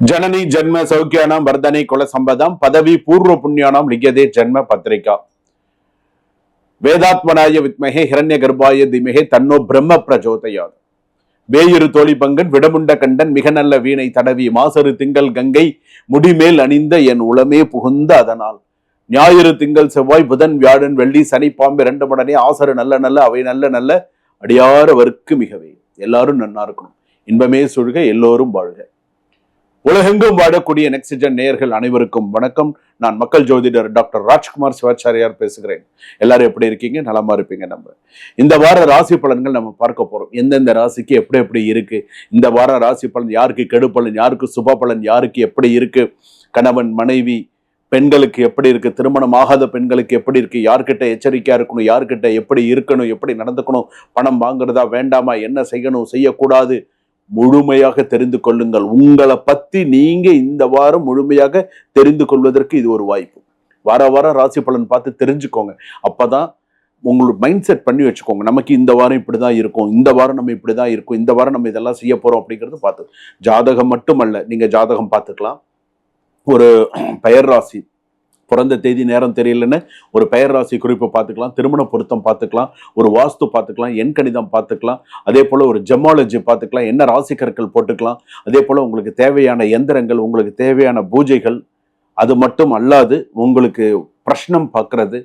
जननी जन्म सौख्यानां वर्धने कुल संपदां पदवी पूर्व पुण्यानां लिख्यते जन्म पत्रिका वेदात्मनाय विद्महे हिरण्य गर्भाय धीमहि तन्नो ब्रह्म प्रचोदयात् வேயிரு தோழி பங்கன் விடமுண்ட கண்டன் மிக நல்ல வீணை தடவி மாசரு திங்கள் கங்கை முடிமேல் அணிந்த என் உளமே புகுந்த அதனால் ஞாயிறு திங்கள் செவ்வாய் புதன் வியாழன் வெள்ளி சனி பாம்பு இரண்டு மடனே ஆசரு நல்ல நல்ல அவை நல்ல நல்ல அடியாரவர்க்கு மிகவே. எல்லாரும் நன்னா இருக்கணும், இன்பமே சொல்க, எல்லோரும் வாழ்க. உலகெங்கும் வாழக்கூடிய நெக்ஸ்ட்ஜென் நேயர்கள் அனைவருக்கும் வணக்கம். நான் மக்கள் ஜோதிடர் டாக்டர் ராஜ்குமார் சிவாச்சாரியார் பேசுகிறேன். எல்லாரும் எப்படி இருக்கீங்க? நலமா இருப்பீங்க. நம்ம இந்த வார ராசி பலன்கள் நம்ம பார்க்க போறோம். எந்தெந்த ராசிக்கு எப்படி எப்படி இருக்கு, இந்த வார ராசி பலன் யாருக்கு கெடு பலன், யாருக்கு சுப பலன், யாருக்கு எப்படி இருக்கு, கணவன் மனைவி பெண்களுக்கு எப்படி இருக்கு, திருமணம் ஆகாத பெண்களுக்கு எப்படி இருக்கு, யார்கிட்ட எச்சரிக்கையா இருக்கணும், யார்கிட்ட எப்படி இருக்கணும், எப்படி நடந்துக்கணும், பணம் வாங்குறதா வேண்டாமா, என்ன செய்யணும் செய்யக்கூடாது, முழுமையாக தெரிந்து கொள்ளுங்கள். உங்களை பத்தி நீங்க இந்த வாரம் முழுமையாக தெரிந்து கொள்வதற்கு இது ஒரு வாய்ப்பு. வார வாரம் ராசி பலன் பார்த்து தெரிஞ்சுக்கோங்க. அப்பதான் உங்களுக்கு மைண்ட் செட் பண்ணி வச்சுக்கோங்க. நமக்கு இந்த வாரம் இப்படிதான் இருக்கும், இந்த வாரம் நம்ம இப்படிதான் இருக்கும், இந்த வாரம் நம்ம இதெல்லாம் செய்ய போறோம் அப்படிங்கிறது பார்த்து. ஜாதகம் மட்டுமல்ல, நீங்க ஜாதகம் பார்த்துக்கலாம், ஒரு பெயர் ராசி பிறந்த தேதி நேரம் தெரியலன்னு ஒரு பெயர் ராசி குறிப்பு பார்த்துக்கலாம், திருமண பொருத்தம் பார்த்துக்கலாம், ஒரு வாஸ்து பார்த்துக்கலாம், எண் கணிதம் பார்த்துக்கலாம், அதே போல் ஒரு ஜெமாலஜி பார்த்துக்கலாம், என்ன ராசி கற்கள் போட்டுக்கலாம், அதே போல் உங்களுக்கு தேவையான எந்திரங்கள், உங்களுக்கு தேவையான பூஜைகள், அது மட்டும் அல்லாது உங்களுக்கு பிரஷ்னம் பார்க்கறது,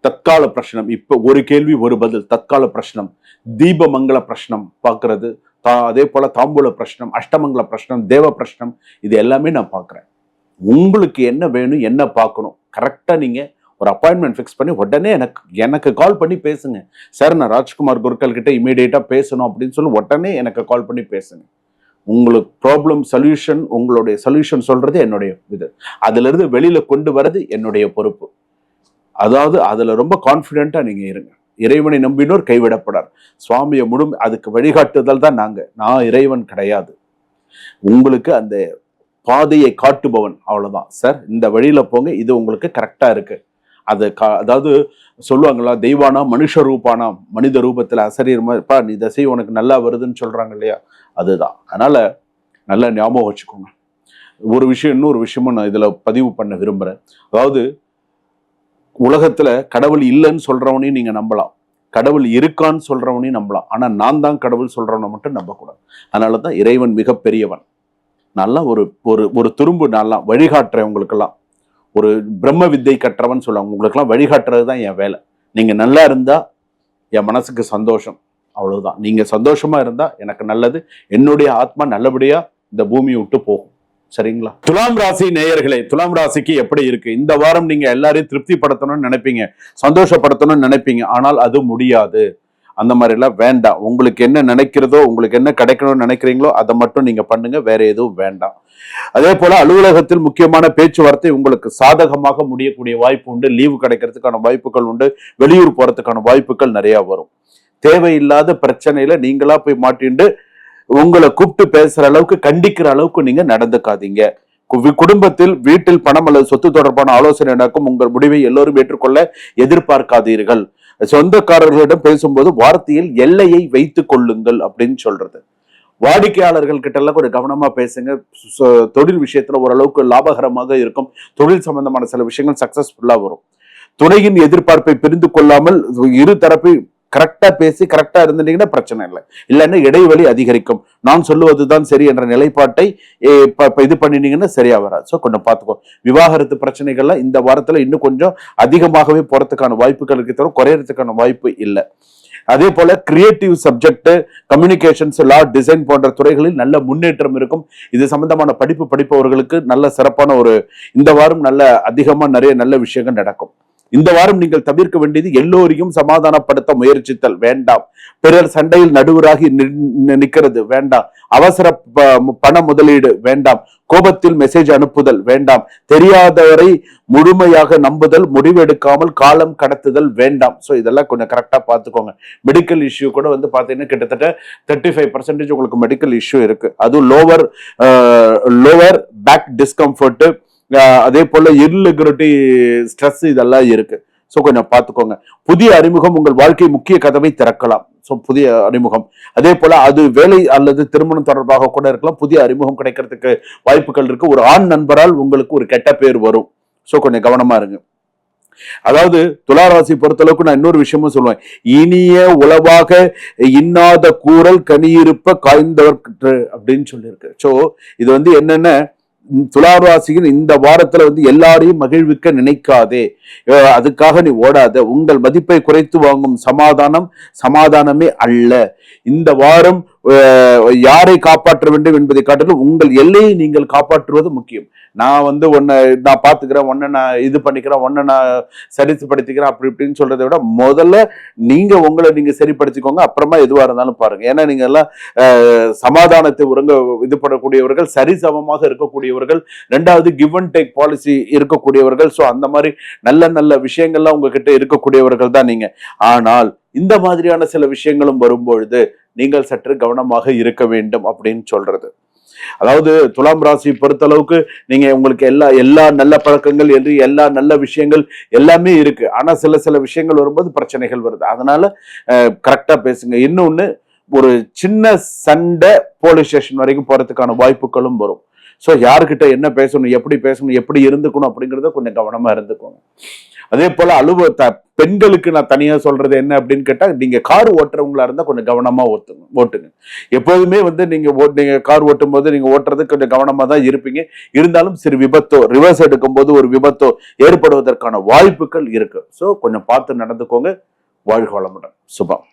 தற்கால பிரஷ்னம், இப்போ ஒரு கேள்வி ஒரு பதில், தற்கால பிரஷ்னம், தீபமங்கல பிரஷ்னம் பார்க்கறது, அதே போல் தாம்பூல பிரஷ்னம், அஷ்டமங்கல பிரஷ்னம், தேவ பிரஷ்னம், இது எல்லாமே நான் பார்க்குறேன். உங்களுக்கு என்ன வேணும், என்ன பார்க்கணும், கரெக்டாக நீங்கள் ஒரு அப்பாயின்மெண்ட் ஃபிக்ஸ் பண்ணி உடனே எனக்கு கால் பண்ணி பேசுங்க. சார், நான் ராஜ்குமார் குருக்கள் கிட்ட இமீடியட்டாக பேசணும் அப்படின்னு சொல்லி உடனே எனக்கு கால் பண்ணி பேசுங்க. உங்களுக்கு ப்ராப்ளம் சொல்யூஷன், உங்களுடைய சொல்யூஷன் சொல்றது என்னுடைய இது, அதிலிருந்து வெளியில கொண்டு வர்றது என்னுடைய பொறுப்பு. அதாவது அதுல ரொம்ப கான்ஃபிடென்ட்டா நீங்க இருங்க. இறைவனை நம்பினோர் கைவிடப்படார். சுவாமியை அதுக்கு வழிகாட்டுதல் தான் நான் இறைவன் கிடையாது. உங்களுக்கு அந்த பாதையை காட்டுபவன், அவ்வளவுதான். சார், இந்த வழியில போங்க, இது உங்களுக்கு கரெக்டா இருக்கு. அதாவது சொல்லுவாங்களா, தெய்வானா மனுஷ ரூபானா, மனித ரூபத்துல அசரீரமா நீ தசை உனக்கு நல்லா வருதுன்னு சொல்றாங்க இல்லையா, அதுதான். அதனால நல்லா ஞாபகம் வச்சுக்கோங்க. ஒரு விஷயம், இன்னொரு விஷயமும் நான் இதுல பதிவு பண்ண விரும்புறேன். அதாவது உலகத்துல கடவுள் இல்லைன்னு சொல்றவனையும் நீங்க நம்பலாம், கடவுள் இருக்கான்னு சொல்றவனையும் நம்பலாம். ஆனா நான் தான் கடவுள் சொல்றவனை மட்டும் நம்பக்கூடாது. அதனாலதான் இறைவன் மிகப்பெரியவன். நல்லா ஒரு ஒரு துரும்பு நல்லா வழிகாட்டுறேன் உங்களுக்கெல்லாம். ஒரு பிரம்ம வித்தை கற்றவன் சொல்லுவாங்க, உங்களுக்கெல்லாம் வழிகாட்டுறது தான் என் வேலை. நீங்க நல்லா இருந்தா என் மனசுக்கு சந்தோஷம், அவ்வளவுதான். நீங்க சந்தோஷமா இருந்தா எனக்கு நல்லது, என்னுடைய ஆத்மா நல்லபடியா இந்த பூமியை விட்டு போகும். சரிங்களா? துலாம் ராசி நேயர்களே, துலாம் ராசிக்கு எப்படி இருக்கு? இந்த வாரம் நீங்க எல்லாரையும் திருப்திப்படுத்தணும்னு நினைப்பீங்க, சந்தோஷப்படுத்தணும்னு நினைப்பீங்க. ஆனால் அது முடியாது. அந்த மாதிரி எல்லாம் வேண்டாம். உங்களுக்கு என்ன நினைக்கிறதோ, உங்களுக்கு என்ன கிடைக்கணும்னு நினைக்கிறீங்களோ அதை மட்டும் நீங்க பண்ணுங்க, வேற எதுவும் வேண்டாம். அதே போல அலுவலகத்தில் முக்கியமான பேச்சுவார்த்தை உங்களுக்கு சாதகமாக முடியக்கூடிய வாய்ப்பு உண்டு. லீவு கிடைக்கிறதுக்கான வாய்ப்புகள் உண்டு. வெளியூர் போறதுக்கான வாய்ப்புகள் நிறைய வரும். தேவையில்லாத பிரச்சனையில நீங்களா போய் மாட்டிண்டு உங்களை கூப்பிட்டு பேசுற அளவுக்கு, கண்டிக்கிற அளவுக்கு நீங்க நடந்துக்காதீங்க. குடும்பத்தில் வீட்டில் பணம் அல்லது சொத்து தொடர்பான ஆலோசனை நடக்கும். உங்கள் முடிவை எல்லோரும் ஏற்றுக்கொள்ள எதிர்பார்க்காதீர்கள். சொந்தக்காரர்களிடம் பேசும்போது வார்த்தையில் எல்லையை வைத்துக் கொள்ளுங்கள் அப்படின்னு சொல்றது. வாடிக்கையாளர்கள் கிட்ட எல்லாம் ஒரு கவனமா பேசுங்க. தொழில் விஷயத்துல ஓரளவுக்கு லாபகரமாக இருக்கும். தொழில் சம்பந்தமான சில விஷயங்கள் சக்சஸ்ஃபுல்லா வரும். துணையின் எதிர்பார்ப்பை புரிந்து கொள்ளாமல் இரு தரப்பை கரெக்டா பேசி கரெக்டா இருந்தீங்கன்னா பிரச்சனை இல்லை. இல்லைன்னா இடைவெளி அதிகரிக்கும். நான் சொல்லுவதுதான் சரி என்ற நிலைப்பாட்டை இது பண்ணினீங்கன்னா சரியா வராது. ஸோ கொஞ்சம் பார்த்துக்கோ. விவாகரத்து பிரச்சனைகள்லாம் இந்த வாரத்துல இன்னும் கொஞ்சம் அதிகமாகவே போறதுக்கான வாய்ப்புகள் இருக்கு, தவிர குறையறதுக்கான வாய்ப்பு இல்லை. அதே போல கிரியேட்டிவ் சப்ஜெக்ட், கம்யூனிகேஷன்ஸ், லா, டிசைன் போன்ற துறைகளில் நல்ல முன்னேற்றம் இருக்கும். இது சம்பந்தமான படிப்பவர்களுக்கு நல்ல சிறப்பான இந்த வாரம் நல்ல அதிகமா நிறைய நல்ல விஷயங்கள் நடக்கும். இந்த வாரம் நீங்கள் தவிர்க்க வேண்டியது எல்லோரையும் சமாதானப்படுத்த முயற்சித்தல் வேண்டாம். பிறர் சண்டையில் நடுவராகி நிற்கிறது வேண்டாம். அவசர பண முதலீடு வேண்டாம். கோபத்தில் மெசேஜ் அனுப்புதல் வேண்டாம். தெரியாதவரை முழுமையாக நம்புதல், முடிவெடுக்காமல் காலம் கடத்துதல் வேண்டாம். ஸோ இதெல்லாம் கொஞ்சம் கரெக்டா பார்த்துக்கோங்க. மெடிக்கல் இஷ்யூ கூட பாத்தீங்கன்னா கிட்டத்தட்ட 35% உங்களுக்கு மெடிக்கல் இஷ்யூ இருக்கு. அதுவும் லோவர் பேக் டிஸ்கம்ஃபர்ட், அதே போல இர்ரெகுலரிட்டி, ஸ்ட்ரெஸ், இதெல்லாம் இருக்கு. ஸோ கொஞ்சம் பார்த்துக்கோங்க. புதிய அறிமுகம் உங்கள் வாழ்க்கை முக்கிய கதவை திறக்கலாம். ஸோ புதிய அறிமுகம், அதே போல அது வேலை அல்லது திருமணம் தொடர்பாக கூட இருக்கலாம். புதிய அறிமுகம் கிடைக்கிறதுக்கு வாய்ப்புகள் இருக்கு. ஒரு ஆண் நண்பரால் உங்களுக்கு ஒரு கெட்ட பேர் வரும். ஸோ கொஞ்சம் கவனமா இருங்க. அதாவது துளாராசி பொறுத்தளவுக்கு நான் இன்னொரு விஷயமும் சொல்லுவேன், இனிய உளவாக இன்னாத கூறல் கனியிருப்ப காய்ந்தவர் அப்படின்னு சொல்லியிருக்கு. ஸோ இது வந்து என்னன்னா, துளாராசியின் இந்த வாரத்துல வந்து எல்லாரையும் மகிழ்விக்க நினைக்காதே, அதுக்காக நீ ஓடாத. உங்கள் மதிப்பை குறைத்து வாங்கும் சமாதானமே அல்ல. இந்த வாரம் யாரை காப்பாற்ற வேண்டும் என்பதை காட்டிலும் உங்கள் எல்லையை நீங்கள் காப்பாற்றுவது முக்கியம். நான் வந்து நான் பாத்துக்கிறேன், நான் இது பண்ணிக்கிறேன், நான் சரிப்படுத்திக்கிறேன் அப்படி இப்படின்னு சொல்றதை விட முதல்ல உங்களை நீங்க சரிப்படுத்திக்கோங்க, அப்புறமா எதுவா இருந்தாலும் பாருங்க. ஏன்னா நீங்க எல்லாம் சமாதானத்தை இது பண்ணக்கூடியவர்கள், சரிசமமாக இருக்கக்கூடியவர்கள், ரெண்டாவது கிவ் அண்ட் டேக் பாலிசி இருக்கக்கூடியவர்கள். ஸோ அந்த மாதிரி நல்ல நல்ல விஷயங்கள்லாம் உங்ககிட்ட இருக்கக்கூடியவர்கள் தான் நீங்க. ஆனால் இந்த மாதிரியான சில விஷயங்களும் வரும்பொழுது நீங்கள் சற்று கவனமாக இருக்க வேண்டும் அப்படின்னு சொல்றது. அதாவது துலாம் ராசி பொறுத்தளவுக்கு நீங்க உங்களுக்கு எல்லா நல்ல பழக்கங்கள் என்று எல்லா நல்ல விஷயங்கள் எல்லாமே இருக்கு. ஆனா சில விஷயங்கள் வரும்போது பிரச்சனைகள் வருது. அதனால கரெக்டா பேசுங்க. இன்னொன்னு, ஒரு சின்ன சண்டை போலீஸ் ஸ்டேஷன் வரைக்கும் போறதுக்கான வாய்ப்புகளும் வரும். ஸோ யாருக்கிட்ட என்ன பேசணும், எப்படி இருந்துக்கணும் அப்படிங்கிறத கொஞ்சம் கவனமா இருந்துக்கோங்க. அதே போல பெண்களுக்கு நான் தனியா சொல்றது என்ன அப்படின்னு கேட்டா, நீங்க கார் ஓட்டுறவங்களா இருந்தா கொஞ்சம் கவனமா ஓட்டுங்க. எப்போதுமே வந்து நீங்க கார் ஓட்டும் போது நீங்க ஓட்டுறது கொஞ்சம் கவனமா தான் இருப்பீங்க. இருந்தாலும் சிறு விபத்தோ, ரிவர்ஸ் எடுக்கும் போது ஒரு விபத்தோ ஏற்படுவதற்கான வாய்ப்புகள் இருக்கு. ஸோ கொஞ்சம் பார்த்து நடந்துக்கோங்க. வாழ்க வளமுடன். சுபம்.